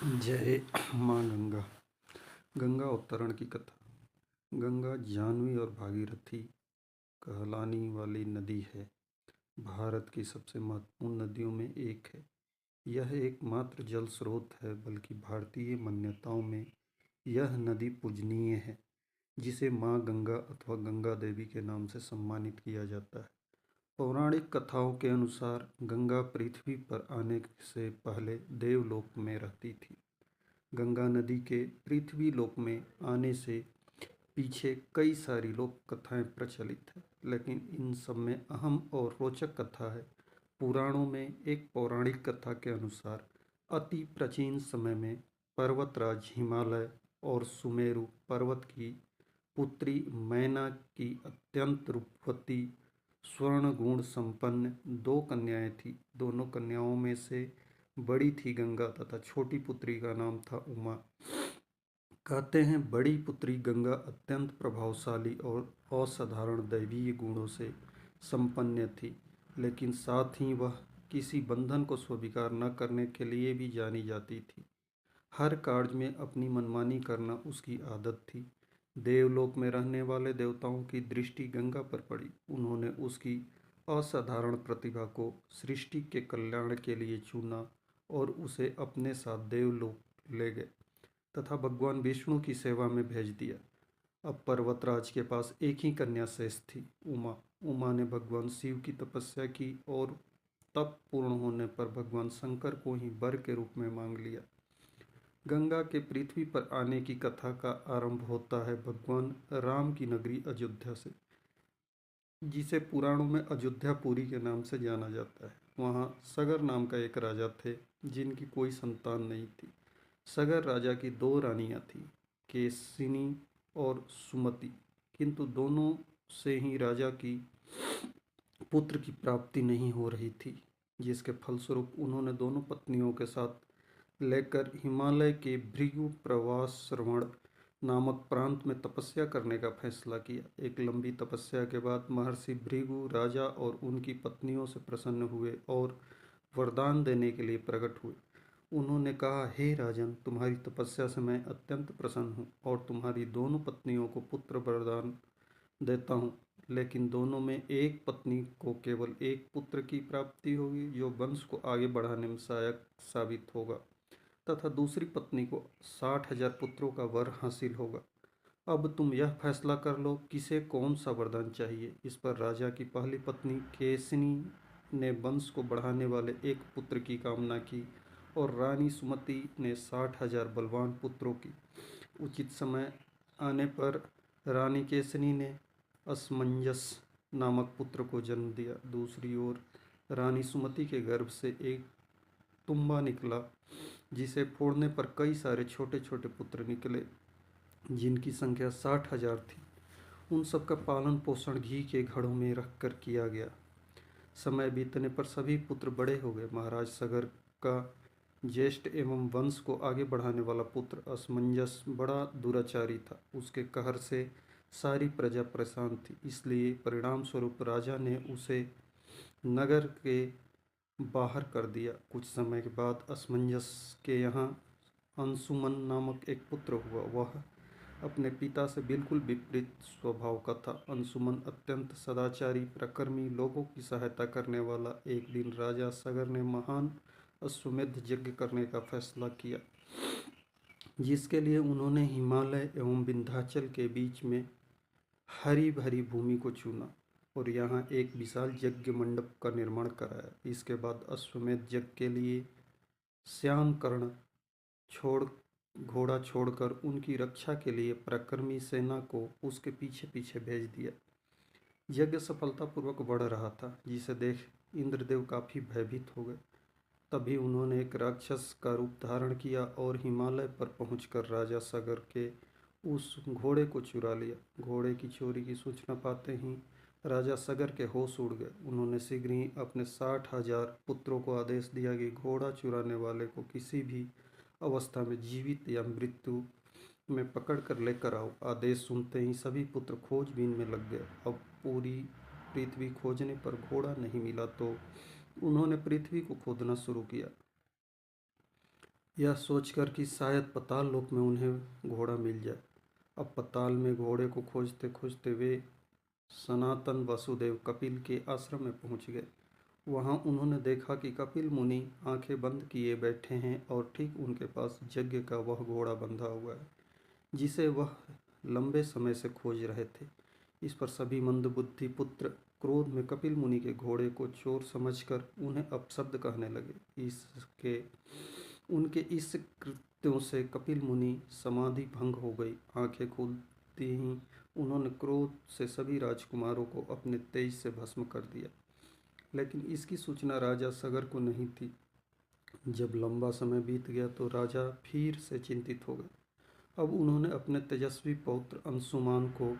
जय माँ गंगा। गंगा अवतरण की कथा। गंगा जानवी और भागीरथी कहलाने वाली नदी है। भारत की सबसे महत्वपूर्ण नदियों में एक है। यह एकमात्र जल स्रोत है, बल्कि भारतीय मान्यताओं में यह नदी पूजनीय है, जिसे माँ गंगा अथवा गंगा देवी के नाम से सम्मानित किया जाता है। पौराणिक कथाओं के अनुसार गंगा पृथ्वी पर आने से पहले देवलोक में रहती थी। गंगा नदी के पृथ्वी लोक में आने से पीछे कई सारी लोक कथाएं प्रचलित हैं, लेकिन इन सब में अहम और रोचक कथा है। पुराणों में एक पौराणिक कथा के अनुसार अति प्राचीन समय में पर्वतराज हिमालय और सुमेरु पर्वत की पुत्री मैना की अत्यंत रूपवती स्वर्ण गुण संपन्न दो कन्याएं थीं। दोनों कन्याओं में से बड़ी थी गंगा तथा छोटी पुत्री का नाम था उमा। कहते हैं बड़ी पुत्री गंगा अत्यंत प्रभावशाली और असाधारण दैवीय गुणों से संपन्न थी, लेकिन साथ ही वह किसी बंधन को स्वीकार न करने के लिए भी जानी जाती थी। हर कार्य में अपनी मनमानी करना उसकी आदत थी। देवलोक में रहने वाले देवताओं की दृष्टि गंगा पर पड़ी। उन्होंने उसकी असाधारण प्रतिभा को सृष्टि के कल्याण के लिए चुना और उसे अपने साथ देवलोक ले गए तथा भगवान विष्णु की सेवा में भेज दिया। अब पर्वतराज के पास एक ही कन्या शेष थी, उमा। उमा ने भगवान शिव की तपस्या की और तप पूर्ण होने पर भगवान शंकर को ही वर के रूप में मांग लिया। गंगा के पृथ्वी पर आने की कथा का आरंभ होता है भगवान राम की नगरी अयोध्या से, जिसे पुराणों में अयोध्यापुरी के नाम से जाना जाता है। वहाँ सगर नाम का एक राजा थे, जिनकी कोई संतान नहीं थी। सगर राजा की दो रानियाँ थीं, केसिनी और सुमति, किंतु दोनों से ही राजा की पुत्र की प्राप्ति नहीं हो रही थी, जिसके फलस्वरूप उन्होंने दोनों पत्नियों के साथ लेकर हिमालय के भृगु प्रवासरवण नामक प्रांत में तपस्या करने का फैसला किया। एक लंबी तपस्या के बाद महर्षि भृगु राजा और उनकी पत्नियों से प्रसन्न हुए और वरदान देने के लिए प्रकट हुए। उन्होंने कहा, हे राजन, तुम्हारी तपस्या से मैं अत्यंत प्रसन्न हूँ और तुम्हारी दोनों पत्नियों को पुत्र वरदान देता हूँ, लेकिन दोनों में एक पत्नी को केवल एक पुत्र की प्राप्ति होगी, जो वंश को आगे बढ़ाने में सहायक साबित होगा, तथा दूसरी पत्नी को 60,000 पुत्रों का वर हासिल होगा। अब तुम यह फैसला कर लो, किसे कौन सा वरदान चाहिए। इस पर राजा की पहली पत्नी केसनी ने वंश को बढ़ाने वाले एक पुत्र की कामना की और रानी सुमति ने 60,000 बलवान पुत्रों की। उचित समय आने पर रानी केसनी ने असमंजस नामक पुत्र को जन्म दिया। दूसरी ओर रानी सुमति के गर्भ से एक तुम्बा निकला, जिसे फोड़ने पर कई सारे छोटे छोटे पुत्र निकले, जिनकी संख्या 60,000 थी। उन सबका पालन पोषण घी के घड़ों में रखकर किया गया। समय बीतने पर सभी पुत्र बड़े हो गए। महाराज सगर का ज्येष्ठ एवं वंश को आगे बढ़ाने वाला पुत्र असमंजस बड़ा दुराचारी था। उसके कहर से सारी प्रजा परेशान थी, इसलिए परिणाम स्वरूप राजा ने उसे नगर के बाहर कर दिया। कुछ समय के बाद असमंजस के यहाँ अंशुमन नामक एक पुत्र हुआ। वह अपने पिता से बिल्कुल विपरीत स्वभाव का था। अंशुमन अत्यंत सदाचारी, प्रकर्मी, लोगों की सहायता करने वाला। एक दिन राजा सगर ने महान अश्वमेध यज्ञ करने का फैसला किया, जिसके लिए उन्होंने हिमालय एवं विंध्याचल के बीच में हरी भरी भूमि को चुना और यहाँ एक विशाल यज्ञ मंडप का निर्माण कराया। इसके बाद अश्वमेध यज्ञ के लिए श्यामकर्ण छोड़ घोड़ा छोड़कर उनकी रक्षा के लिए पराक्रमी सेना को उसके पीछे पीछे भेज दिया। यज्ञ सफलतापूर्वक बढ़ रहा था, जिसे देख इंद्रदेव काफी भयभीत हो गए। तभी उन्होंने एक राक्षस का रूप धारण किया और हिमालय पर पहुंचकर राजा सगर के उस घोड़े को चुरा लिया। घोड़े की चोरी की सूचना पाते ही राजा सगर के होश उड़ गए। उन्होंने शीघ्र ही अपने 60,000 पुत्रों को आदेश दिया कि घोड़ा चुराने वाले को किसी भी अवस्था में जीवित या मृत्यु में पकड़ कर लेकर आओ। आदेश सुनते ही सभी पुत्र खोजबीन में लग गए। अब पूरी पृथ्वी खोजने पर घोड़ा नहीं मिला तो उन्होंने पृथ्वी को खोदना शुरू किया। यह सोचकर कि शायद पाताल लोक में उन्हें घोड़ा मिल जाए। अब पाताल में घोड़े को खोजते खोजते वे सनातन वासुदेव कपिल के आश्रम में पहुंच गए। वहां उन्होंने देखा कि कपिल मुनि आंखें बंद किए बैठे हैं और ठीक उनके पास यज्ञ का वह घोड़ा बंधा हुआ है जिसे वह लंबे समय से खोज रहे थे। इस पर सभी मंदबुद्धि पुत्र क्रोध में कपिल मुनि के घोड़े को चोर समझकर उन्हें अपशब्द कहने लगे। इसके उनके इस कृत्यों से कपिल मुनि समाधि भंग हो गई। आंखें खुलती ही उन्होंने क्रोध से सभी राजकुमारों को अपने तेज से भस्म कर दिया। लेकिन इसकी सूचना राजा सगर को नहीं थी। जब लंबा समय बीत गया तो राजा फिर से चिंतित हो गए। अब उन्होंने अपने तेजस्वी पौत्र अंशुमान को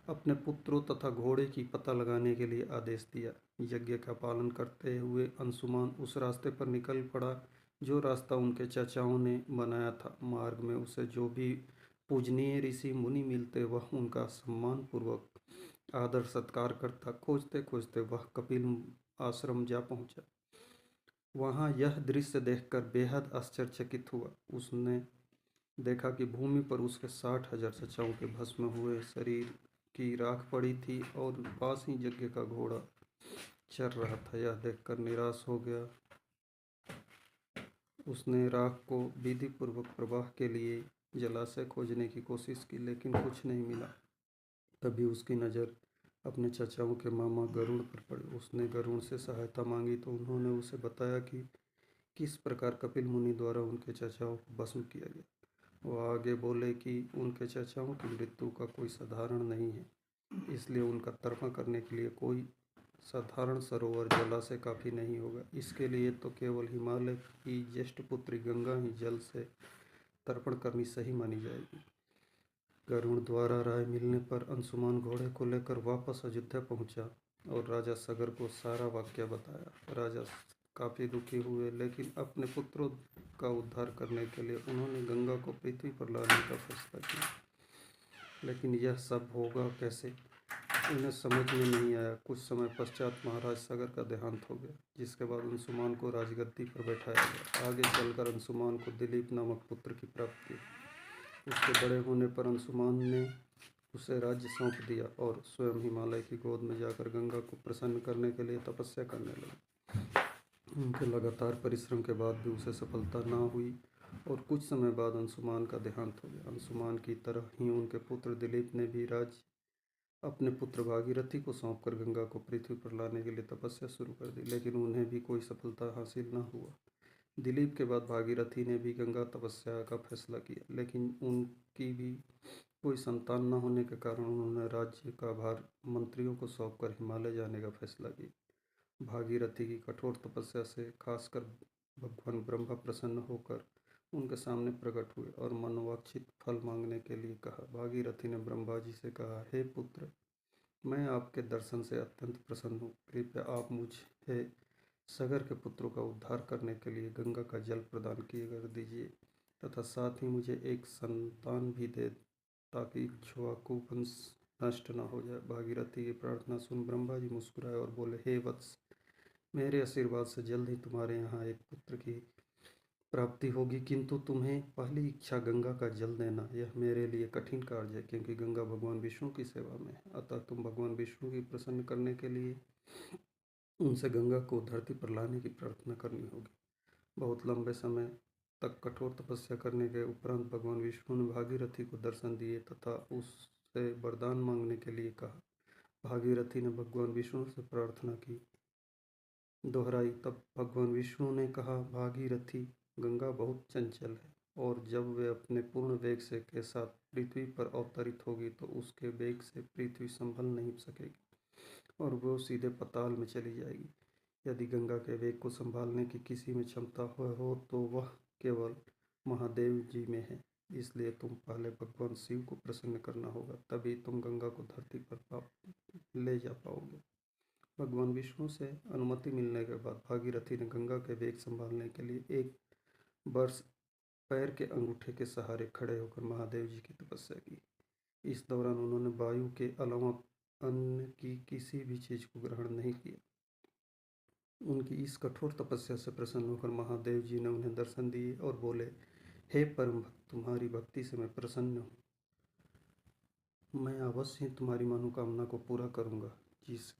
अपने पुत्रों तथा घोड़े की पता लगाने के लिए आदेश दिया। यज्ञ का पालन करते हुए अंशुमान उस रास्ते पर निकल पड़ा जो रास्ता उनके चाचाओं ने बनाया था। मार्ग में उसे जो भी पूजनीय ऋषि मुनि मिलते वह उनका सम्मान पूर्वक आदर सत्कार करता। खोजते खोजते वह कपिल आश्रम जा पहुंचा। वहां यह दृश्य देखकर बेहद आश्चर्यचकित हुआ। उसने देखा कि भूमि पर उसके 60,000 चचाओं के भस्म हुए शरीर की राख पड़ी थी और पास ही यज्ञ का घोड़ा चर रहा था। यह देखकर निराश हो गया। उसने राख को विधि पूर्वक प्रवाह के लिए जलाशय खोजने की कोशिश की लेकिन कुछ नहीं मिला। तभी उसकी नज़र अपने चाचाओं के मामा गरुड़ पर पड़ी। उसने गरुड़ से सहायता मांगी तो उन्होंने उसे बताया कि किस प्रकार कपिल मुनि द्वारा उनके चाचाओं को भस्म किया गया। वह आगे बोले कि उनके चाचाओं की मृत्यु का कोई साधारण नहीं है, इसलिए उनका तर्पण करने के लिए कोई साधारण सरोवर जलाशय काफ़ी नहीं होगा। इसके लिए तो केवल हिमालय की ज्येष्ठ पुत्री गंगा ही जल से तर्पण करनी सही मानी जाएगी। गरुड़ द्वारा राय मिलने पर अंशुमान घोड़े को लेकर वापस अयोध्या पहुंचा और राजा सगर को सारा वाक्य बताया। राजा काफ़ी दुखी हुए लेकिन अपने पुत्रों का उद्धार करने के लिए उन्होंने गंगा को पृथ्वी पर लाने का फैसला किया। लेकिन यह सब होगा कैसे, उन्हें समझ में नहीं आया। कुछ समय पश्चात महाराज सगर का देहांत हो गया, जिसके बाद अंशुमान को राजगद्दी पर बैठाया गया। आगे चलकर अंशुमान को दिलीप नामक पुत्र की प्राप्ति हुई। उसके बड़े होने पर अंशुमान ने उसे राज्य सौंप दिया और स्वयं हिमालय की गोद में जाकर गंगा को प्रसन्न करने के लिए तपस्या करने लगा। उनके लगातार परिश्रम के बाद भी उसे सफलता ना हुई और कुछ समय बाद अंशुमान का देहांत हो गया। अंशुमान की तरह ही उनके पुत्र दिलीप ने भी राज्य अपने पुत्र भागीरथी को सौंपकर गंगा को पृथ्वी पर लाने के लिए तपस्या शुरू कर दी, लेकिन उन्हें भी कोई सफलता हासिल न हुआ। दिलीप के बाद भागीरथी ने भी गंगा तपस्या का फैसला किया, लेकिन उनकी भी कोई संतान न होने के कारण उन्होंने राज्य का भार मंत्रियों को सौंपकर हिमालय जाने का फैसला किया। भागीरथी की कठोर तपस्या से खासकर भगवान ब्रह्मा प्रसन्न होकर उनके सामने प्रकट हुए और मनोवांछित फल मांगने के लिए कहा। भागीरथी ने ब्रह्मा जी से कहा, हे पुत्र, मैं आपके दर्शन से अत्यंत प्रसन्न हूँ। कृपया आप मुझे सगर के पुत्रों का उद्धार करने के लिए गंगा का जल प्रदान किए कर दीजिए तथा साथ ही मुझे एक संतान भी दे ताकि इक्ष्वाकु वंश नष्ट न हो जाए। भागीरथी की प्रार्थना सुन ब्रह्मा जी मुस्कुराए और बोले, हे वत्स, मेरे आशीर्वाद से जल्द ही तुम्हारे यहाँ एक पुत्र की प्राप्ति होगी, किंतु तुम्हें पहली इच्छा गंगा का जल देना यह मेरे लिए कठिन कार्य है, क्योंकि गंगा भगवान विष्णु की सेवा में है। अतः तुम भगवान विष्णु की प्रसन्न करने के लिए उनसे गंगा को धरती पर लाने की प्रार्थना करनी होगी। बहुत लंबे समय तक कठोर तपस्या करने के उपरांत भगवान विष्णु ने भागीरथी को दर्शन दिए तथा उससे वरदान मांगने के लिए कहा। भागीरथी ने भगवान विष्णु से प्रार्थना की दोहराई। तब भगवान विष्णु ने कहा, भागीरथी, गंगा बहुत चंचल है और जब वे अपने पूर्ण वेग से के साथ पृथ्वी पर अवतरित होगी तो उसके वेग से पृथ्वी संभल नहीं सकेगी और वो सीधे पाताल में चली जाएगी। यदि गंगा के वेग को संभालने की किसी में क्षमता हो तो वह केवल महादेव जी में है। इसलिए तुम पहले भगवान शिव को प्रसन्न करना होगा, तभी तुम गंगा को धरती पर ले जा पाओगे। भगवान विष्णु से अनुमति मिलने के बाद भागीरथी ने गंगा के वेग संभालने के लिए एक वर्ष पैर के अंगूठे के सहारे खड़े होकर महादेव जी की तपस्या की। इस दौरान उन्होंने वायु के अलावा अन्य की किसी भी चीज़ को ग्रहण नहीं किया। उनकी इस कठोर तपस्या से प्रसन्न होकर महादेव जी ने उन्हें दर्शन दिए और बोले, हे परम भक्त, तुम्हारी भक्ति से मैं प्रसन्न हूँ। मैं अवश्य ही तुम्हारी मनोकामना को पूरा करूँगा। जिस